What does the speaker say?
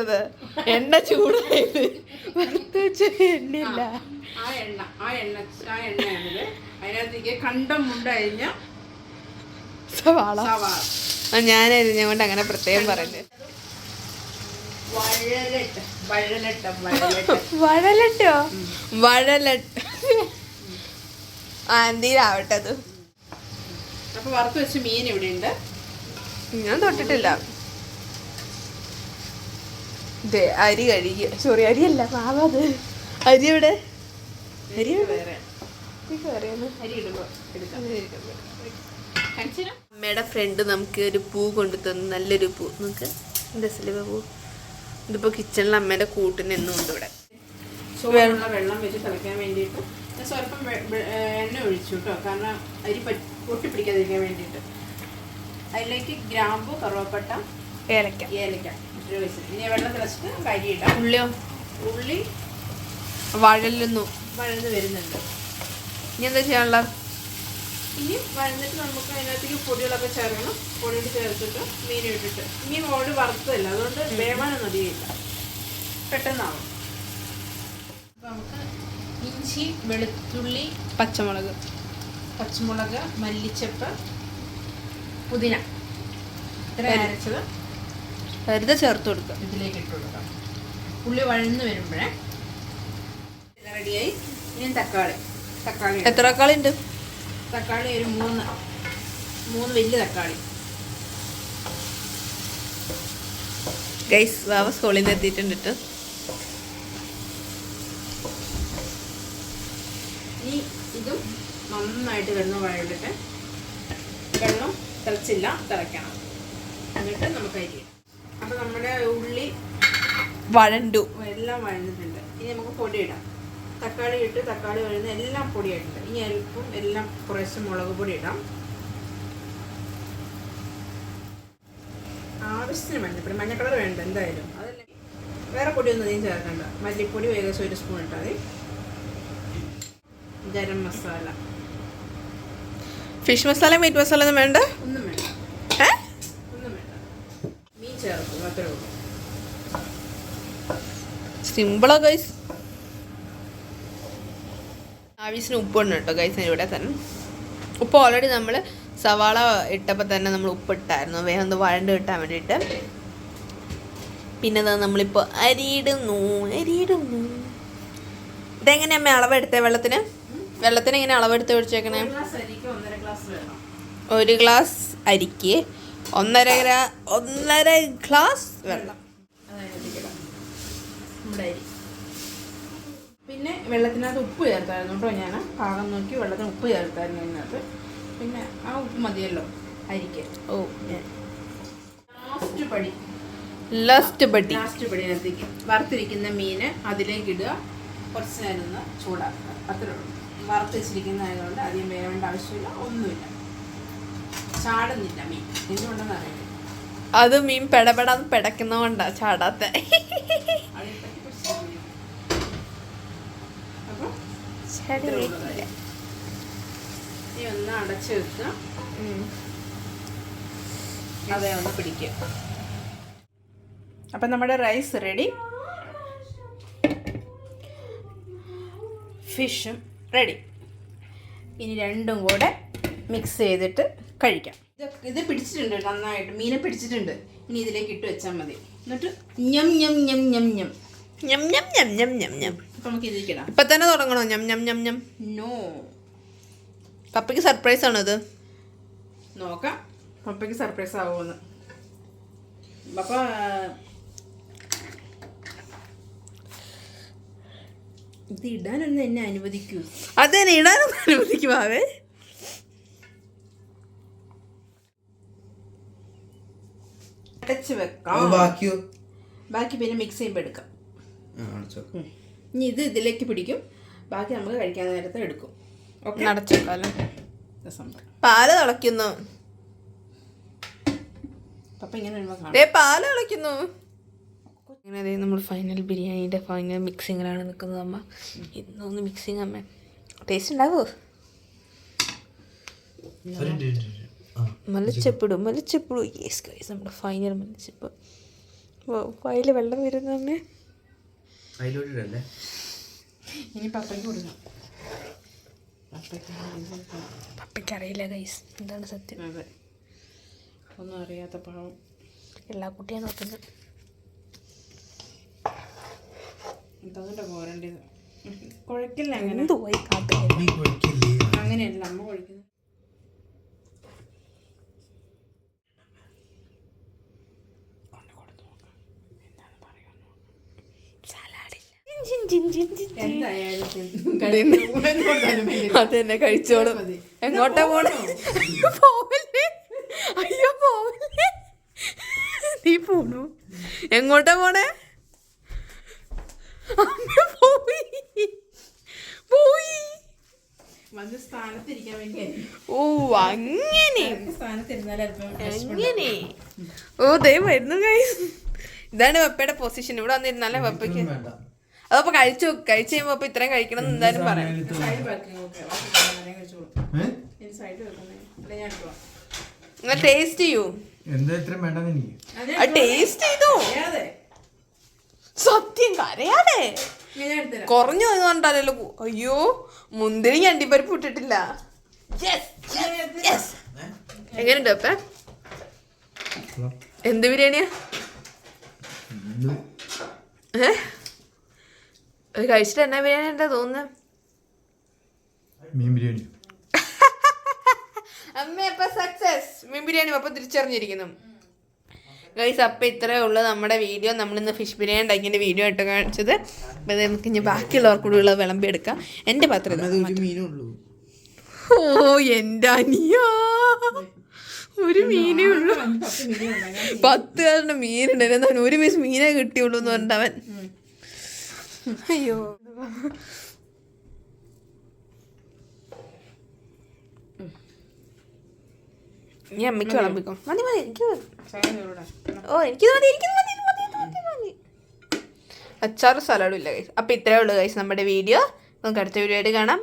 വറുത്തത്? എണ്ണ ചൂടായത് വറുത്ത് വെച്ച എണ്ണയില്ല. ആ എണ്ണയാണിത്. അതിനകത്തേക്ക് കണ്ടം മുണ്ടരിഞ്ഞ സവാള. ഞാൻ അരിഞ്ഞുകൊണ്ട് അങ്ങനെ പ്രത്യേകം പറയുന്നത്. വഴലട്ടോ? വഴലട്ട്. എന്തിനാവട്ടെ അത്. അപ്പൊ വറുത്ത് വെച്ച മീൻ ഇവിടെ ഉണ്ട്. ഞാൻ തൊട്ടിട്ടില്ല. ഇതേ അരി കഴുകി. സോറി, അരിയല്ല മാവ്. അത് അരി എവിടെ? അരി അമ്മയുടെ ഫ്രണ്ട് നമുക്ക് ഒരു പൂ കൊണ്ടു തന്നു. നല്ലൊരു പൂ. നമുക്ക് രസമില്ല പൂ. ഇതിപ്പോ കിച്ചണിൽ അമ്മേന്റെ കൂട്ടിന് എന്നും ഉണ്ട് ഇവിടെ. ചോറുള്ള വെള്ളം വെച്ച് തിളയ്ക്കാൻ വേണ്ടിയിട്ട് സ്വല്പം എണ്ണ ഒഴിച്ചു കേട്ടോ. കാരണം അരി പൊട്ടിപ്പിടിക്കാതിരിക്കാൻ വേണ്ടിയിട്ട്. അതിലേക്ക് ഗ്രാമ്പു, കറുവപ്പട്ട, ഏലക്ക ഇനി വെള്ളം തിളച്ചിട്ട് കരിയിടാം. ഉള്ളി വഴലുന്നു വരുന്നുണ്ട്. ഇനി എന്താ ചെയ്യാനുള്ള? ഇനി വഴന്നിട്ട് നമുക്ക് അതിനകത്തേക്ക് പൊടികളൊക്കെ ചേർക്കണം. പൊടികൾ ചേർത്തിട്ട് മീൻ ഇട്ടിട്ട്. മീൻ ഓൾറെഡി വറുത്തതല്ല, അതുകൊണ്ട് വേവാനൊന്നും അധികമില്ല, പെട്ടെന്നാവും. നമുക്ക് ഇഞ്ചി, വെളുത്തുള്ളി, പച്ചമുളക്, മല്ലിച്ചപ്പ്, പുതിന ഇത്ര അരച്ചത് വെറുതെ ചേർത്ത് കൊടുക്കുക. ഇതിലേക്ക് ഇട്ട് കൊടുക്കാം. ഉള്ളി വഴന്ന് വരുമ്പോഴേ റെഡിയായി. ഇനി തക്കാളി. എത്ര തക്കാളി ഉണ്ട്? തക്കാളി ഒരു മൂന്ന് വലിയ തക്കാളി. ഗൈസ്, വാവ സ്കൂളിൽ നിന്ന് എത്തിയിട്ടുണ്ട്. ഇനി ഇതും നന്നായിട്ട് കിടന്ന് വഴണ്ടിട്ട് വെള്ളം തിളച്ചില്ല, തിളയ്ക്കണം. എന്നിട്ട് നമുക്ക് അരിയാം. അപ്പം നമ്മുടെ ഉള്ളി വഴണ്ടു, എല്ലാം വഴന്നിട്ടുണ്ട്. ഇനി നമുക്ക് പൊടിയിടാം. തക്കാളി ഇട്ട് തക്കാളി വഴന്ന് എല്ലാം പൊടിയായിട്ടുണ്ട്. ഇനി അല്പം എല്ലാം കുറേശ്ശെ മുളക് പൊടി ഇടാം. ആവശ്യത്തിന് മഞ്ഞപ്പൊടി. മഞ്ഞക്കളർ വേണ്ട എന്തായാലും. അതല്ല വേറെ പൊടിയൊന്നും അധികം ചേർക്കണ്ട. മല്ലിപ്പൊടി ഏകദേശം 1 സ്പൂൺ ഇട്ടാൽ മതി. ഗരം മസാല, ഫിഷ് മസാല, മീറ്റ് മസാല ഒന്നും വേണ്ട. ഒന്നും വേണ്ട. മീൻ ചേർക്കും, അത്രേ ഉള്ളൂ. സിമ്പിളാ ഗൈസ്. ആവശ്യത്തിന് ഉപ്പുണ്ട് കേട്ടോ ഗൈസ്. ഇവിടെ തന്നെ ഉപ്പ് ഓൾറെഡി നമ്മൾ സവാള ഇട്ടപ്പോൾ തന്നെ നമ്മൾ ഉപ്പിട്ടായിരുന്നു, വേഗം ഒന്ന് വഴണ്ട് കിട്ടാൻ വേണ്ടിയിട്ട്. പിന്നെ നമ്മളിപ്പോൾ അരിയിടുന്നു. ഇതെങ്ങനെയാ അമ്മ അളവെടുത്തേ? വെള്ളത്തിന് എങ്ങനെ അളവെടുത്ത് ഒഴിച്ചേക്കണേ? 1 ഗ്ലാസ് അരിക്ക് 1.5 ഗ്ലാസ് വെള്ളം. നമ്മുടെ അരി. പിന്നെ വെള്ളത്തിനകത്ത് ഉപ്പ് ചേർത്തായിരുന്നു കേട്ടോ. ഞാൻ പാകം നോക്കി വെള്ളത്തിന് ഉപ്പ് ചേർത്തായിരുന്നു അതിനകത്ത്. പിന്നെ ആ ഉപ്പ് മതിയല്ലോ അരിക്ക്. ലാസ്റ്റ് പടിനകത്തേക്ക് വറുത്തിരിക്കുന്ന മീൻ അതിലേക്ക് ഇടുക. കുറച്ച് നേരം ഒന്ന് ചൂടാക്കുക, അത്രേ ഉള്ളൂ. വറുത്ത് വെച്ചിരിക്കുന്നതായതുകൊണ്ട് അധികം വേവേണ്ട ആവശ്യമില്ല, ഒന്നുമില്ല. ചാടുന്നില്ല മീൻ. എന്തുകൊണ്ടെന്ന് അറിയില്ല. അത് മീൻ പെടപെടാന്ന് പെടക്കുന്നോണ്ടാ ചാടാത്ത. ഒന്ന് അടച്ചു വെക്കുക. അതെ, ഒന്ന് പിടിക്കുക. അപ്പം നമ്മുടെ റൈസ് റെഡി, ഫിഷും റെഡി. ഇനി രണ്ടും കൂടെ മിക്സ് ചെയ്തിട്ട് കഴിക്കാം. ഇത് പിടിച്ചിട്ടുണ്ട് നന്നായിട്ട്, മീനെ പിടിച്ചിട്ടുണ്ട്. ഇനി ഇതിലേക്ക് ഇട്ട് വെച്ചാൽ മതി. എന്നിട്ട് ഞം ഞം ഞം ഞം ഞം ഞം ഞം ഞം ഞം ഞം ഞം. അപ്പം നമുക്ക് ഇതിലേക്കിടാം. ഇപ്പം തന്നെ തുടങ്ങണോ? ഞം ഞം ഞം ഞം. നോ, പപ്പയ്ക്ക് സർപ്രൈസ് ആണോ ഇത്? നോക്കാം പപ്പയ്ക്ക് സർപ്രൈസ് ആവുമെന്ന്. പപ്പ ഇത് ഇടാനൊന്നും എന്നെ അനുവദിക്കൂ. അതെന്നെ ഇടാനൊന്നും അനുവദിക്കുവാവേ. അടച്ച് വെക്കാം. ബാക്കി പിന്നെ മിക്സ് ചെയ്യുമ്പോൾ എടുക്കാം. ഇനി ഇത് ഇതിലേക്ക് പിടിക്കും. ബാക്കി നമുക്ക് കഴിക്കാൻ നേരത്തെ എടുക്കും. ഓക്കെ, അടച്ചേക്കാലോ. പാല് തിളയ്ക്കുന്നു. പപ്പ ഇങ്ങനെ പാല് തിളയ്ക്കുന്നു. ഇങ്ങനെ നമ്മൾ ഫൈനൽ ബിരിയാണിയുടെ ഫൈനൽ മിക്സിങ്ങിലാണ് നിൽക്കുന്നത് അമ്മ. ഇന്നൊന്ന് മിക്സിങ് അമ്മ. ടേസ്റ്റ് ഉണ്ടാവോ? മല്ലിച്ചപ്പിടും. യെസ് ഗൈസ്, നമ്മുടെ ഫൈനൽ മല്ലിച്ചപ്പ്. വായില് വെള്ളം വരുന്ന അമ്മേ. അതിലോട്ടിട്ടല്ലേ ഇനി പപ്പയ്ക്ക് കൊടുക്കാം. പപ്പയ്ക്ക് അറിയില്ല ഗൈസ് എന്താണ് സത്യം. അതെ, ഒന്നും അറിയാത്ത പാവം. എല്ലാ കുട്ടിയും നോക്കുന്നത്. ഇതോടെ പോരേണ്ടത് കുഴക്കില്ല. അങ്ങനെ എന്തുപോയി കാപ്പി അങ്ങനെയല്ല അമ്മ കുഴിക്കുന്നത്. അതെന്നെ കഴിച്ചോളും. എങ്ങോട്ടാ പോണേ? പോവല്ലേ, അയ്യോ പോവല്ലേ. നീ പോണു? എങ്ങോട്ടാ പോണേ? പോയി പോയി. വന്ന് സ്ഥാനത്തിരിക്കാൻ വേണ്ടി. ഓ അങ്ങനെ സ്ഥാനത്തിരുന്നാലും അങ്ങനെ. ഓ ദേ വരുന്നു ഗൈസ്. ഇതാണ് പപ്പയുടെ പൊസിഷൻ. ഇവിടെ വന്നിരുന്നാലേ പപ്പയ്ക്ക് അതപ്പോ കഴിച്ചു കഴിയുമ്പോ അപ്പൊ ഇത്രയും കഴിക്കണം എന്ന് എന്തായാലും പറയാം. നിങ്ങൾ ടേസ്റ്റ് ചെയ്യൂ. എന്താ ഇത്രയും വേണ്ടെന്ന് എനിക്ക് അത് ടേസ്റ്റ് ചെയ്തോ. സത്യം കരയാതെ കുറഞ്ഞു പോയതുകൊണ്ടല്ലോ. അയ്യോ മുന്തിരി അണ്ടിപ്പരിപ്പ് ഇട്ടിട്ടില്ല. എങ്ങനെയുണ്ട് അപ്പ? എന്ത് ബിരിയാണിയാ? കഴിച്ചിട്ട് എന്നാ ബിരിയാണി എന്താ തോന്നുന്നത്? മീൻ ബിരിയാണി. അമ്മ അപ്പൊ സക്സസ്. മീൻ ബിരിയാണി അപ്പൊ തിരിച്ചറിഞ്ഞിരിക്കുന്നു ഗൈസ്. അപ്പം ഇത്രയേ ഉള്ളൂ നമ്മുടെ വീഡിയോ. നമ്മളിന്ന് ഫിഷ് ബിരിയാണി ഉണ്ടാക്കിയതിൻ്റെ വീഡിയോ ആയിട്ട് കാണിച്ചത്. അപ്പം അത് നമുക്ക് ഇനി ബാക്കിയുള്ളവർക്ക് കൂടെയുള്ള വിളമ്പി എടുക്കാം. എൻ്റെ പാത്രം മീനുള്ളൂ. ഓ എൻ്റെ അനിയാ, ഒരു മീനേ ഉള്ളൂ. 10 കാരുടെ മീനുണ്ടായിരുന്നു. അവൻ ഒരു പീസ് മീനേ കിട്ടിയുള്ളൂ എന്ന് പറഞ്ഞവൻ. അയ്യോ നീ അമ്മയ്ക്ക് വിളമ്പിക്കോ. മതി മതി എനിക്ക് മതി. ഓ എനിക്കിത് മതി എനിക്കിത് മതി മതി മതി. അച്ചാറും സലാഡും ഇല്ല ഗൈസ്. അപ്പം ഇത്രയേ ഉള്ളൂ ഗൈസ് നമ്മുടെ വീഡിയോ. നമുക്ക് അടുത്ത വീഡിയോ ആയിട്ട് കാണാം.